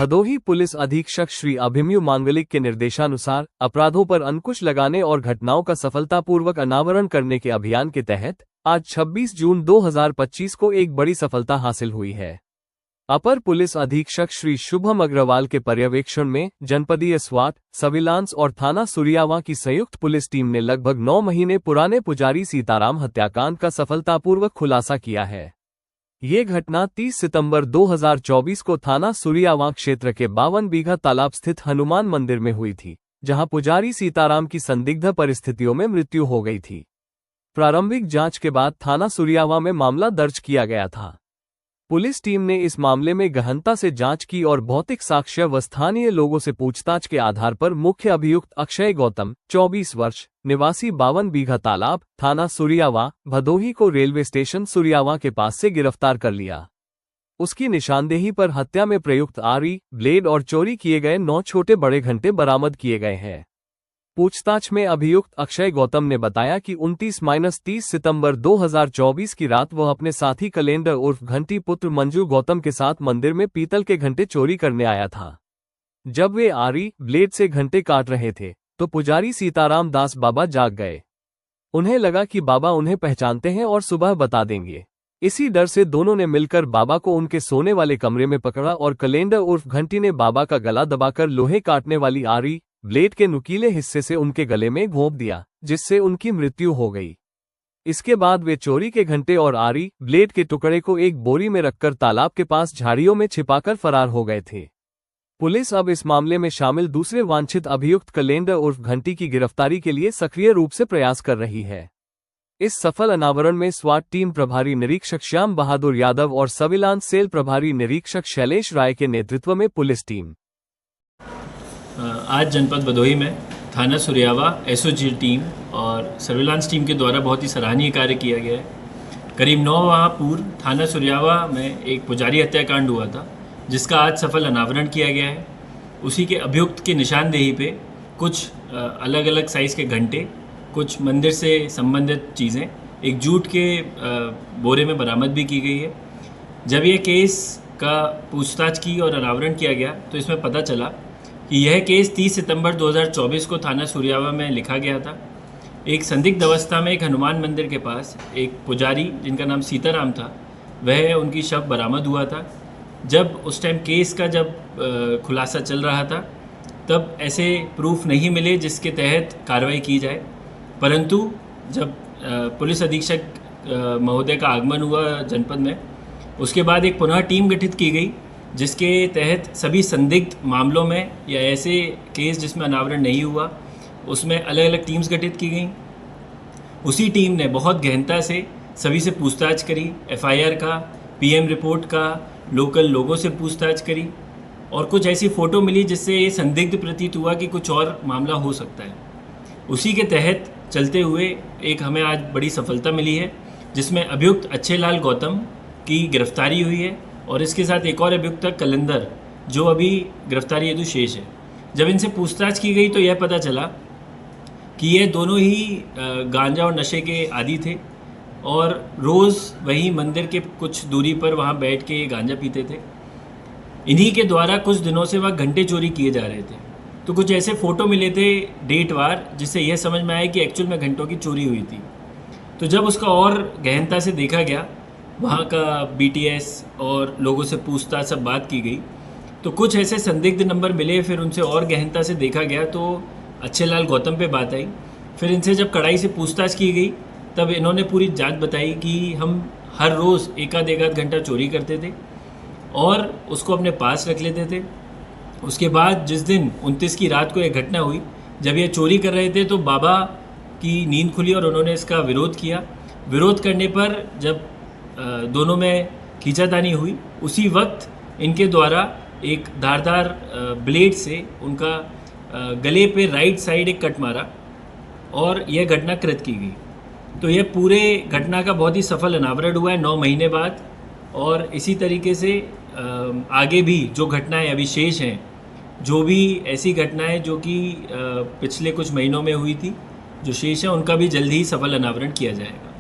Bhadohi police अधीक्षक श्री अभिमन्यु मांगलिक के निर्देशानुसार अपराधों पर अंकुश लगाने और घटनाओं का सफलतापूर्वक अनावरण करने के अभियान के तहत आज 26 जून 2025 को एक बड़ी सफलता हासिल हुई है। अपर पुलिस अधीक्षक श्री शुभम अग्रवाल के पर्यवेक्षण में जनपदीय स्वाट, सर्विलांस और थाना सुरियावा की संयुक्त पुलिस टीम ने लगभग 9 महीने पुराने पुजारी सीताराम हत्याकांड का सफलतापूर्वक खुलासा किया है। ये घटना 30 सितंबर 2024 को थाना सुरियावा क्षेत्र के 52 बीघा तालाब स्थित हनुमान मंदिर में हुई थी, जहां पुजारी सीताराम की संदिग्ध परिस्थितियों में मृत्यु हो गई थी। प्रारंभिक जांच के बाद थाना सुरियावा में मामला दर्ज किया गया था। पुलिस टीम ने इस मामले में गहनता से जांच की और भौतिक साक्ष्य व स्थानीय लोगों से पूछताछ के आधार पर मुख्य अभियुक्त अक्षय गौतम, 24 वर्ष, निवासी 52 बीघा तालाब, थाना सुरियावा, भदोही को रेलवे स्टेशन सुरियावा के पास से गिरफ्तार कर लिया। उसकी निशानदेही पर हत्या में प्रयुक्त आरी, ब्लेड और चोरी किए गए 9 छोटे बड़े घंटे बरामद किए गए हैं। पूछताछ में अभियुक्त अक्षय गौतम ने बताया कि 29-30 सितंबर 2024 की रात वह अपने साथी कैलेंडर उर्फ घंटी पुत्र मंजू गौतम के साथ मंदिर में पीतल के घंटे चोरी करने आया था। जब वे आरी, ब्लेड से घंटे काट रहे थे तो पुजारी सीताराम दास बाबा जाग गए। उन्हें लगा कि बाबा उन्हें पहचानते हैं और सुबह बता देंगे। इसी डर से दोनों ने मिलकर बाबा को उनके सोने वाले कमरे में पकड़ा और कैलेंडर उर्फ घंटी ने बाबा का गला दबाकर लोहे काटने वाली आरी, ब्लेड के नुकीले हिस्से से उनके गले में घोंप दिया, जिससे उनकी मृत्यु हो गई। इसके बाद वे चोरी के घंटे और आरी, ब्लेड के टुकड़े को एक बोरी में रखकर तालाब के पास झाड़ियों में छिपाकर फरार हो गए थे। पुलिस अब इस मामले में शामिल दूसरे वांछित अभियुक्त कैलेंडर उर्फ घंटी की गिरफ्तारी के लिए सक्रिय रूप से प्रयास कर रही है। इस सफल अनावरण में स्वाट टीम प्रभारी निरीक्षक श्याम बहादुर यादव और सर्विलांस सेल प्रभारी निरीक्षक शैलेश राय के नेतृत्व में पुलिस टीम आज जनपद भदोही में थाना सुरियावा, एसओजी टीम और सर्विलांस टीम के द्वारा बहुत ही सराहनीय कार्य किया गया है। करीब 9 माह पूर्व थाना सुरियावा में एक पुजारी हत्याकांड हुआ था, जिसका आज सफल अनावरण किया गया है। उसी के अभियुक्त की निशानदेही पे कुछ अलग अलग साइज़ के घंटे, कुछ मंदिर से संबंधित चीज़ें एक जूट के बोरे में बरामद भी की गई है। जब ये केस का पूछताछ की और अनावरण किया गया तो इसमें पता चला कि यह केस 30 सितंबर 2024 को थाना सुरियावा में लिखा गया था। एक संदिग्ध अवस्था में एक हनुमान मंदिर के पास एक पुजारी जिनका नाम सीताराम था, वह उनकी शव बरामद हुआ था। जब उस टाइम केस का खुलासा चल रहा था, तब ऐसे प्रूफ नहीं मिले जिसके तहत कार्रवाई की जाए। परंतु जब पुलिस अधीक्षक महोदय का आगमन हुआ जनपद में, उसके बाद एक पुनः टीम गठित की गई, जिसके तहत सभी संदिग्ध मामलों में या ऐसे केस जिसमें अनावरण नहीं हुआ, उसमें अलग अलग टीम्स गठित की गई। उसी टीम ने बहुत गहनता से सभी से पूछताछ करी, एफआईआर का, पीएम रिपोर्ट का, लोकल लोगों से पूछताछ करी और कुछ ऐसी फ़ोटो मिली जिससे ये संदिग्ध प्रतीत हुआ कि कुछ और मामला हो सकता है। उसी के तहत चलते हुए एक हमें आज बड़ी सफलता मिली है, जिसमें अभियुक्त अक्षय लाल गौतम की गिरफ्तारी हुई है और इसके साथ एक और अभियुक्त कैलेंडर, जो अभी गिरफ्तारी हेतु शेष है। जब इनसे पूछताछ की गई तो यह पता चला कि ये दोनों ही गांजा और नशे के आदी थे और रोज़ वहीं मंदिर के कुछ दूरी पर वहाँ बैठ के गांजा पीते थे। इन्हीं के द्वारा कुछ दिनों से वह घंटे चोरी किए जा रहे थे। तो कुछ ऐसे फ़ोटो मिले थे डेट वार, जिससे यह समझ में आया कि एक्चुअल में घंटों की चोरी हुई थी। तो जब उसका और गहनता से देखा गया, वहाँ का बीटीएस और लोगों से पूछताछ सब बात की गई, तो कुछ ऐसे संदिग्ध नंबर मिले। फिर उनसे और गहनता से देखा गया तो अक्षय लाल गौतम पे बात आई। फिर इनसे जब कड़ाई से पूछताछ की गई, तब इन्होंने पूरी जांच बताई कि हम हर रोज़ एक आध घंटा चोरी करते थे और उसको अपने पास रख लेते थे। उसके बाद जिस दिन 29 की रात को यह घटना हुई, जब ये चोरी कर रहे थे तो बाबा की नींद खुली और उन्होंने इसका विरोध किया। विरोध करने पर जब दोनों में खींचातानी हुई, उसी वक्त इनके द्वारा एक धारदार ब्लेड से उनका गले पे राइट साइड एक कट मारा और यह घटना कृत की गई। तो यह पूरे घटना का बहुत ही सफल अनावरण हुआ है 9 महीने बाद। और इसी तरीके से आगे भी जो घटनाएं अभी शेष हैं, जो भी ऐसी घटनाएं जो कि पिछले कुछ महीनों में हुई थी, जो शेष हैं, उनका भी जल्द ही सफल अनावरण किया जाएगा।